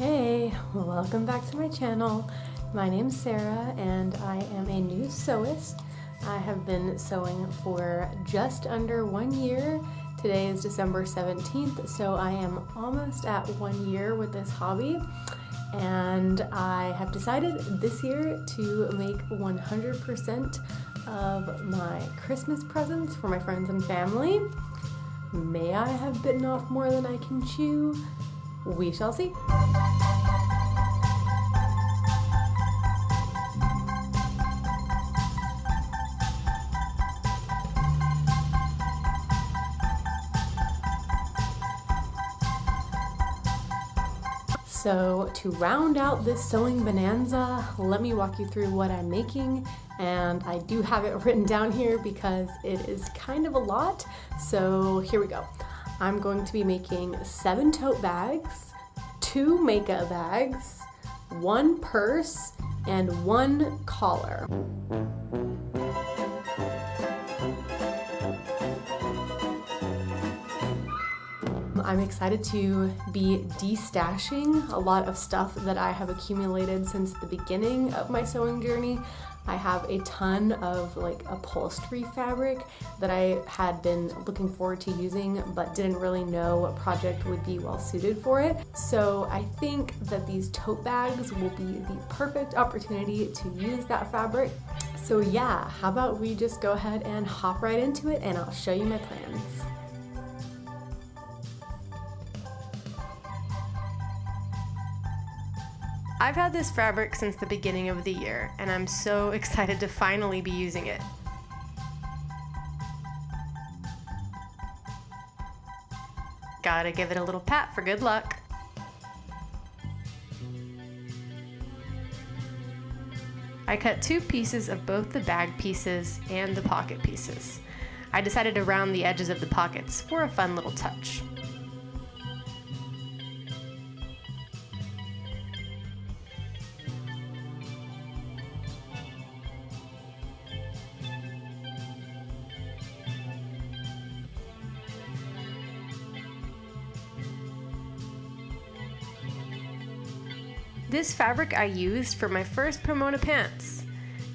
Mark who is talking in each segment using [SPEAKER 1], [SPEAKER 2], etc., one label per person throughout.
[SPEAKER 1] Hey, welcome back to my channel. My name's Sarah and I am a new sewist. I have been sewing for just under 1 year. Today is December 17th, so I am almost at 1 year with this hobby. And I have decided this year to make 100% of my Christmas presents for my friends and family. May I have bitten off more than I can chew? We shall see. So to round out this sewing bonanza, let me walk you through what I'm making. And I do have it written down here because it is kind of a lot. So here we go. I'm going to be making 7 tote bags, 2 makeup bags, 1 purse, and 1 collar. I'm excited to be destashing a lot of stuff that I have accumulated since the beginning of my sewing journey. I have a ton of upholstery fabric that I had been looking forward to using but didn't really know what project would be well suited for it. So I think that these tote bags will be the perfect opportunity to use that fabric. So yeah, how about we just go ahead and hop right into it and I'll show you my plans. I've had this fabric since the beginning of the year, and I'm so excited to finally be using it. Gotta give it a little pat for good luck. I cut 2 pieces of both the bag pieces and the pocket pieces. I decided to round the edges of the pockets for a fun little touch. This fabric I used for my first Pomona pants.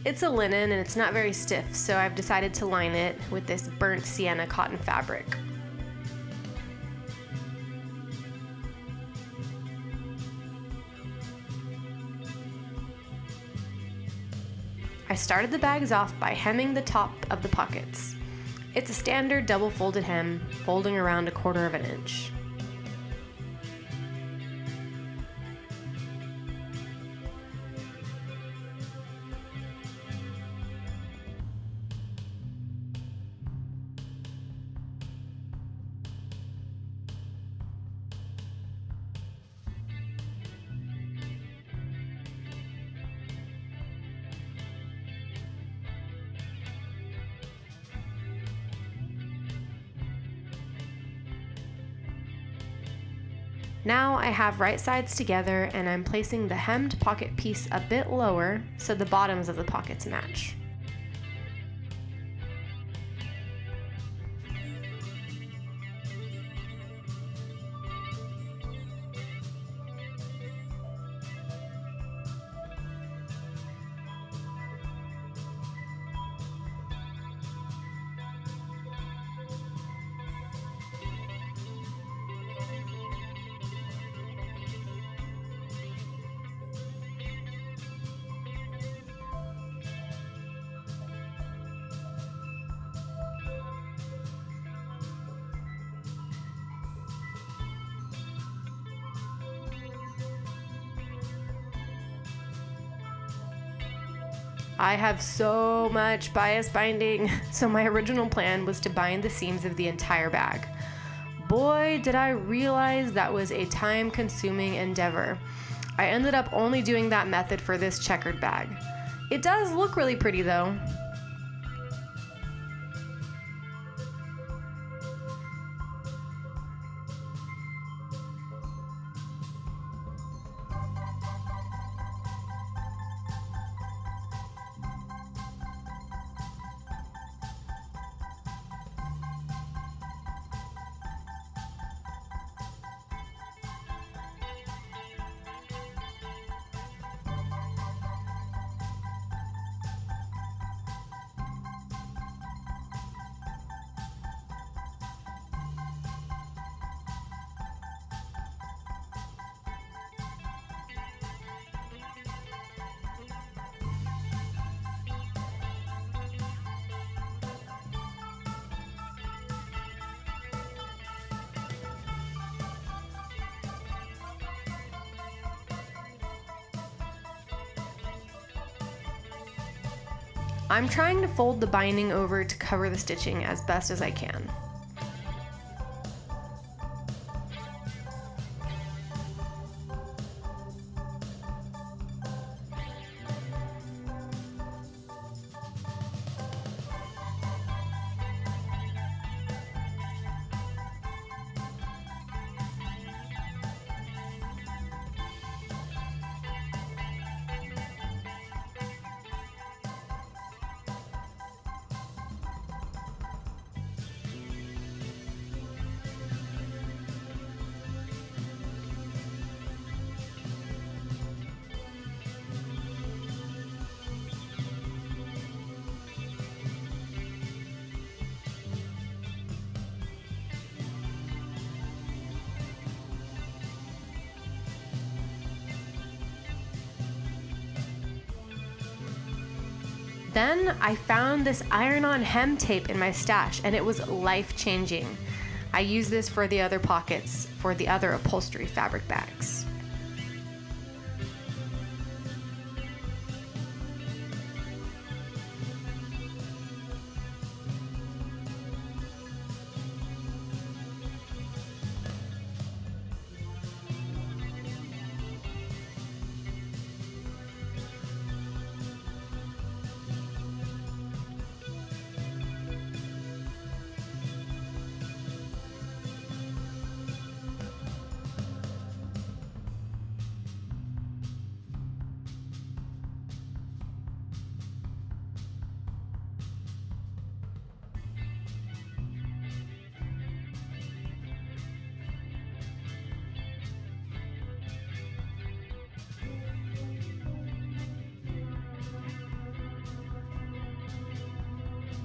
[SPEAKER 1] It's a linen and it's not very stiff, so I've decided to line it with this burnt sienna cotton fabric. I started the bags off by hemming the top of the pockets. It's a standard double folded hem, folding around 1/4 of an inch. Now I have right sides together and I'm placing the hemmed pocket piece a bit lower so the bottoms of the pockets match. I have so much bias binding, so my original plan was to bind the seams of the entire bag. Boy, did I realize that was a time-consuming endeavor. I ended up only doing that method for this checkered bag. It does look really pretty though. I'm trying to fold the binding over to cover the stitching as best as I can. Then I found this iron-on hem tape in my stash, and it was life-changing. I use this for the other pockets for the other upholstery fabric bags.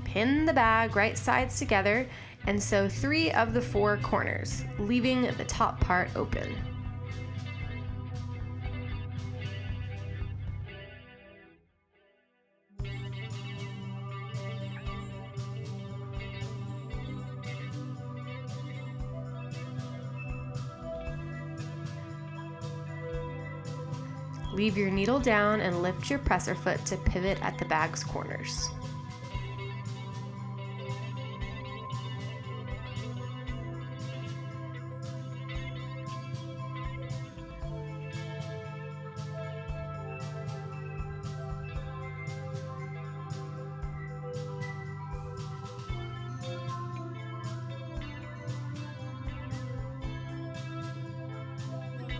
[SPEAKER 1] Pin the bag right sides together and sew 3 of the 4 corners, leaving the top part open. Leave your needle down and lift your presser foot to pivot at the bag's corners.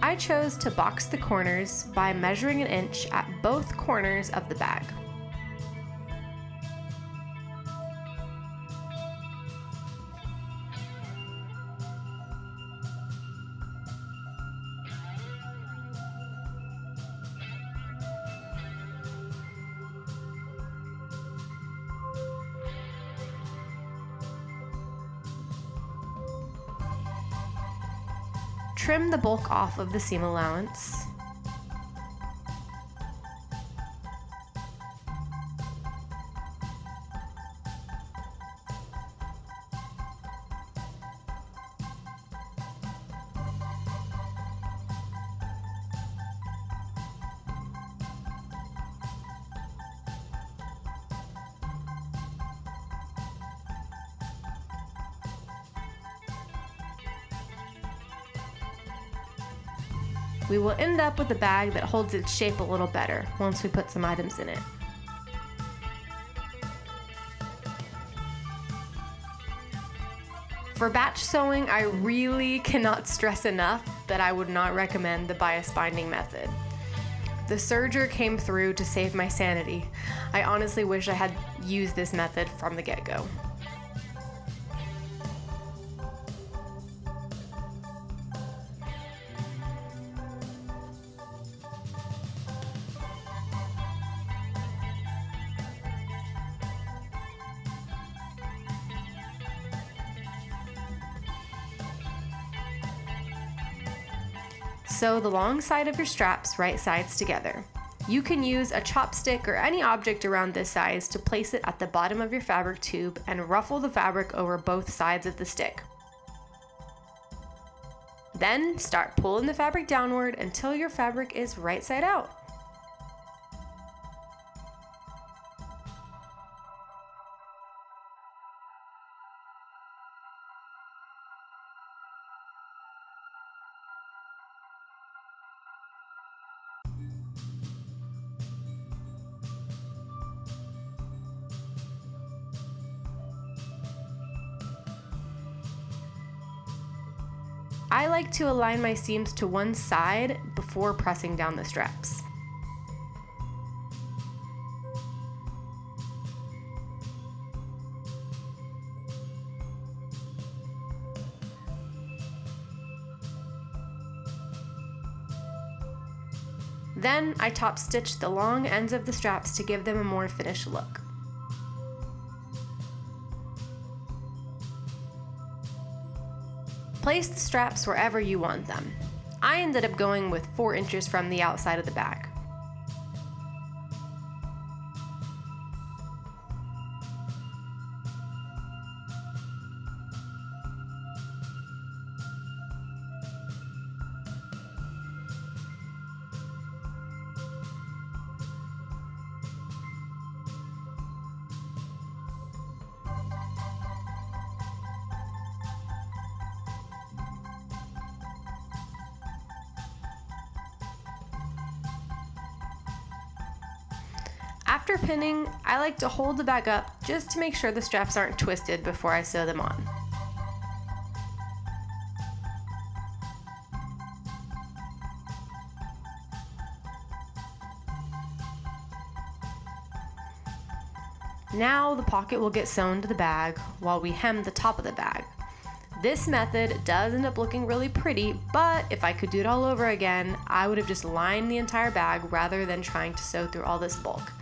[SPEAKER 1] I chose to box the corners by measuring 1 inch at both corners of the bag. Trim the bulk off of the seam allowance. We will end up with a bag that holds its shape a little better once we put some items in it. For batch sewing, I really cannot stress enough that I would not recommend the bias binding method. The serger came through to save my sanity. I honestly wish I had used this method from the get-go. Sew the long side of your straps right sides together. You can use a chopstick or any object around this size to place it at the bottom of your fabric tube and ruffle the fabric over both sides of the stick. Then start pulling the fabric downward until your fabric is right side out. I like to align my seams to one side before pressing down the straps. Then I top stitch the long ends of the straps to give them a more finished look. Place the straps wherever you want them. I ended up going with 4 inches from the outside of the bag. After pinning, I like to hold the bag up just to make sure the straps aren't twisted before I sew them on. Now the pocket will get sewn to the bag while we hem the top of the bag. This method does end up looking really pretty, but if I could do it all over again, I would have just lined the entire bag rather than trying to sew through all this bulk.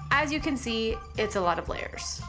[SPEAKER 1] As you can see, it's a lot of layers.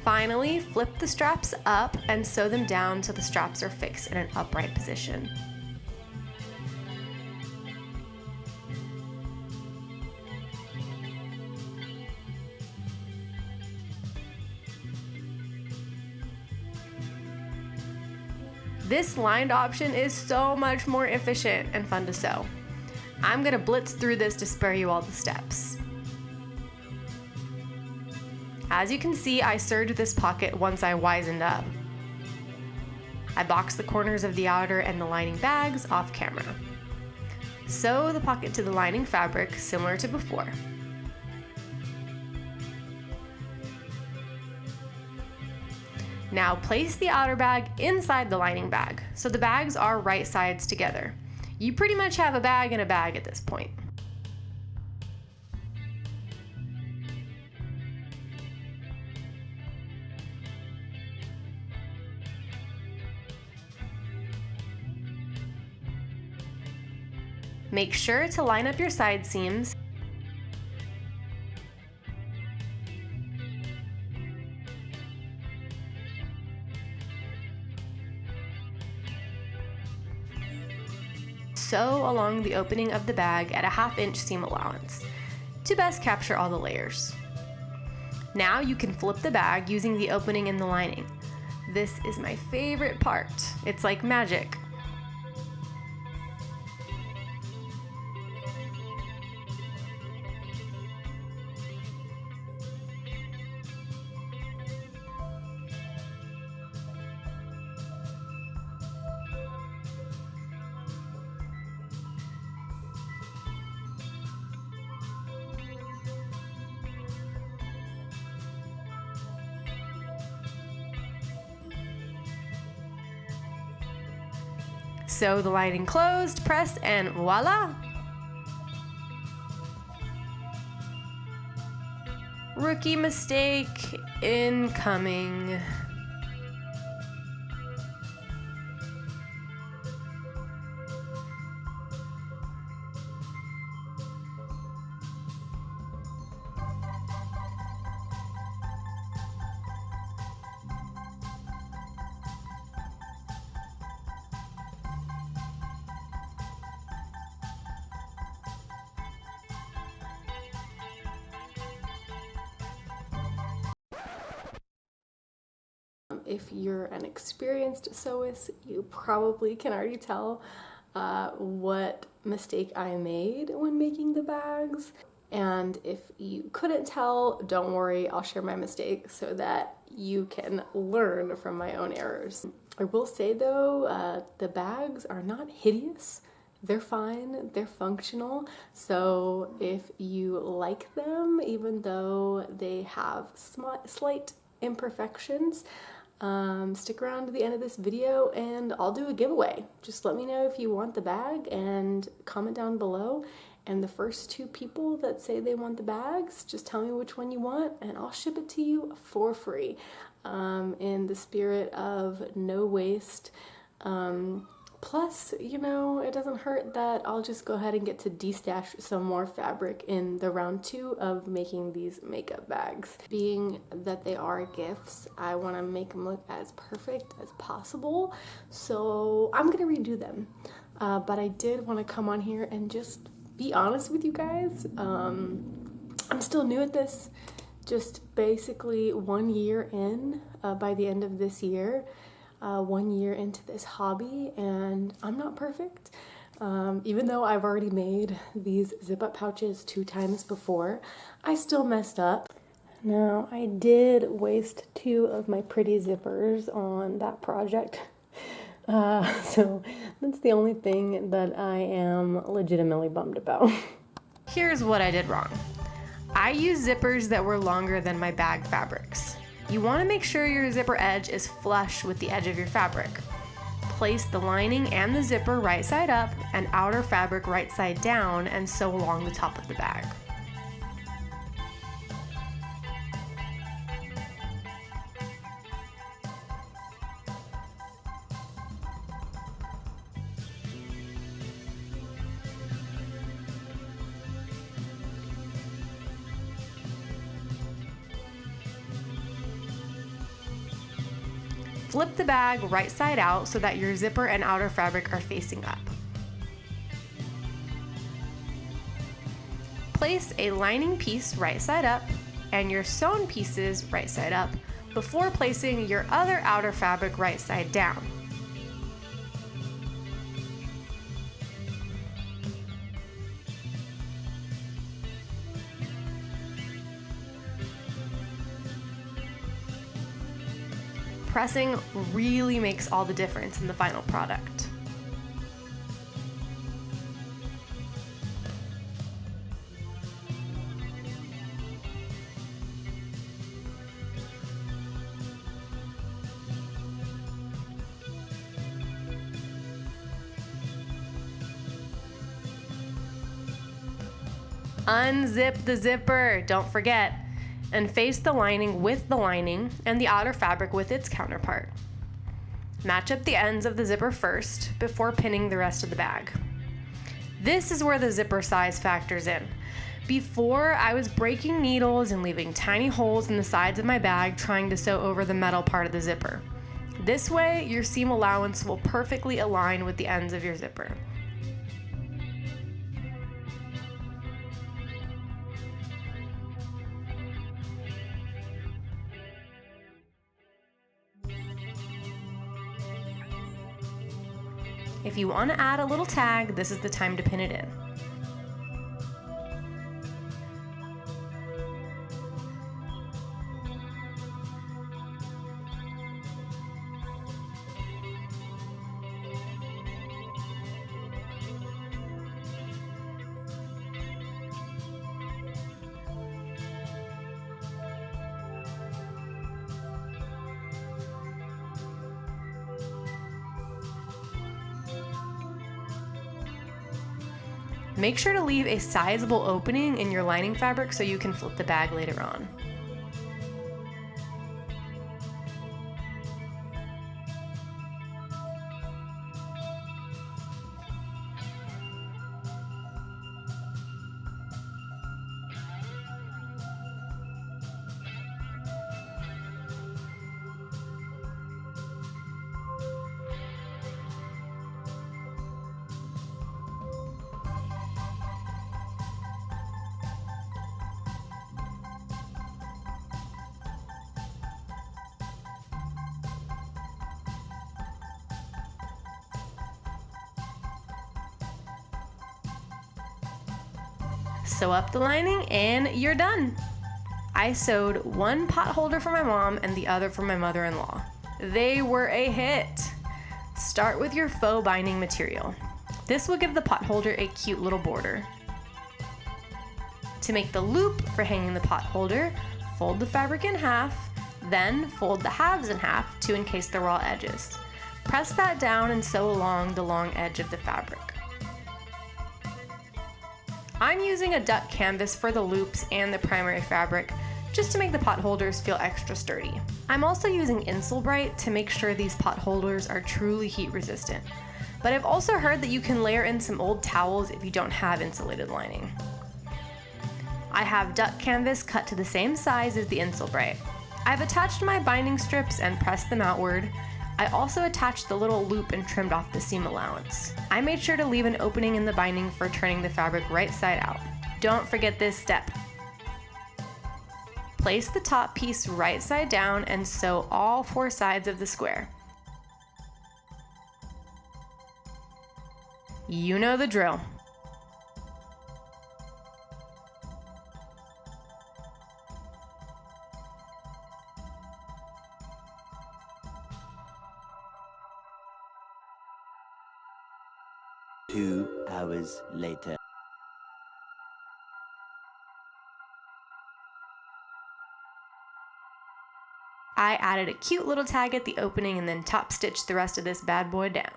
[SPEAKER 1] Finally, flip the straps up and sew them down so the straps are fixed in an upright position. This lined option is so much more efficient and fun to sew. I'm gonna blitz through this to spare you all the steps. As you can see, I serged this pocket once I wizened up. I boxed the corners of the outer and the lining bags off camera. Sew the pocket to the lining fabric similar to before. Now place the outer bag inside the lining bag so the bags are right sides together. You pretty much have a bag in a bag at this point. Make sure to line up your side seams. Sew along the opening of the bag at a 1/2 inch seam allowance to best capture all the layers. Now you can flip the bag using the opening in the lining. This is my favorite part. It's like magic. Sew the lining closed, press, and voila! Rookie mistake incoming. If you're an experienced sewist, you probably can already tell what mistake I made when making the bags. And if you couldn't tell, don't worry, I'll share my mistake so that you can learn from my own errors. I will say though, the bags are not hideous. They're fine, they're functional. So if you like them, even though they have slight imperfections, stick around to the end of this video and I'll do a giveaway. Just let me know if you want the bag and comment down below. And the first 2 people that say they want the bags, just tell me which one you want and I'll ship it to you for free. In the spirit of no waste. Plus, you know, it doesn't hurt that I'll just go ahead and get to destash some more fabric in the round 2 of making these makeup bags. Being that they are gifts, I want to make them look as perfect as possible, so I'm gonna redo them. But I did want to come on here and just be honest with you guys. I'm still new at this, just basically 1 year in, by the end of this year. 1 year into this hobby, and I'm not perfect. Even though I've already made these zip-up pouches 2 times before, I still messed up. Now, I did waste 2 of my pretty zippers on that project. So that's the only thing that I am legitimately bummed about.
[SPEAKER 2] Here's what I did wrong. I used zippers that were longer than my bag fabrics. You want to make sure your zipper edge is flush with the edge of your fabric. Place the lining and the zipper right side up and outer fabric right side down and sew along the top of the bag. Flip the bag right side out so that your zipper and outer fabric are facing up. Place a lining piece right side up and your sewn pieces right side up before placing your other outer fabric right side down. Pressing really makes all the difference in the final product. Unzip the zipper, don't forget, and face the lining with the lining and the outer fabric with its counterpart. Match up the ends of the zipper first before pinning the rest of the bag. This is where the zipper size factors in. Before, I was breaking needles and leaving tiny holes in the sides of my bag trying to sew over the metal part of the zipper. This way, your seam allowance will perfectly align with the ends of your zipper. If you want to add a little tag, this is the time to pin it in. Make sure to leave a sizable opening in your lining fabric so you can flip the bag later on. Sew up the lining and you're done. I sewed one pot holder for my mom and the other for my mother-in-law. They were a hit. Start with your faux binding material. This will give the pot holder a cute little border. To make the loop for hanging the pot holder, fold the fabric in half, then fold the halves in half to encase the raw edges. Press that down and sew along the long edge of the fabric. I'm using a duck canvas for the loops and the primary fabric, just to make the pot holders feel extra sturdy. I'm also using Insulbrite to make sure these pot holders are truly heat resistant. But I've also heard that you can layer in some old towels if you don't have insulated lining. I have duck canvas cut to the same size as the Insulbrite. I've attached my binding strips and pressed them outward. I also attached the little loop and trimmed off the seam allowance. I made sure to leave an opening in the binding for turning the fabric right side out. Don't forget this step. Place the top piece right side down and sew all 4 sides of the square. You know the drill.
[SPEAKER 3] Two hours later.
[SPEAKER 2] I added a cute little tag at the opening and then top stitched the rest of this bad boy down.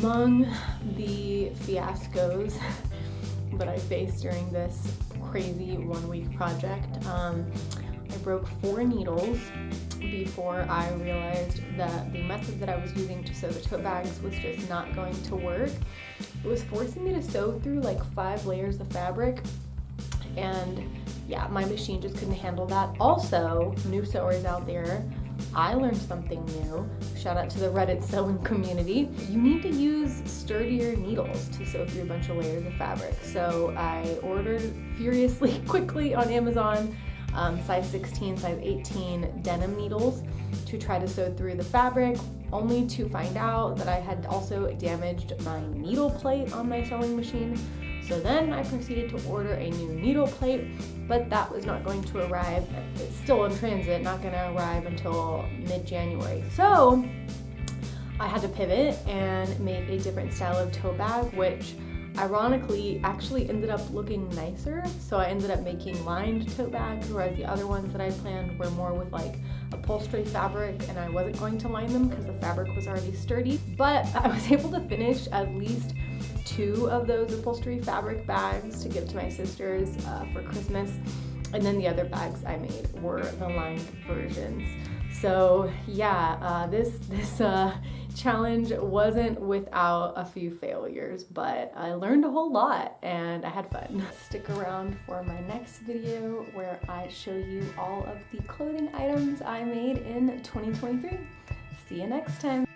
[SPEAKER 1] Among the fiascos that I faced during this crazy 1-week project, I broke 4 needles before I realized that the method that I was using to sew the tote bags was just not going to work. It was forcing me to sew through like 5 layers of fabric, and yeah, my machine just couldn't handle that. Also, new sewers out there, I learned something new. Shout out to the Reddit sewing community. You need to use sturdier needles to sew through a bunch of layers of fabric. So I ordered furiously, quickly on Amazon, size 16, size 18 denim needles to try to sew through the fabric, only to find out that I had also damaged my needle plate on my sewing machine. So then I proceeded to order a new needle plate, but that was not going to arrive. It's still in transit, not going to arrive until mid-January. So I had to pivot and make a different style of tote bag, which ironically actually ended up looking nicer. So I ended up making lined tote bags, whereas the other ones that I planned were more with like upholstery fabric, and I wasn't going to line them because the fabric was already sturdy. But I was able to finish at least 2 of those upholstery fabric bags to give to my sisters for Christmas, and then the other bags I made were the lined versions. So yeah, this challenge wasn't without a few failures, but I learned a whole lot and I had fun. Stick around for my next video where I show you all of the clothing items I made in 2023. See you next time.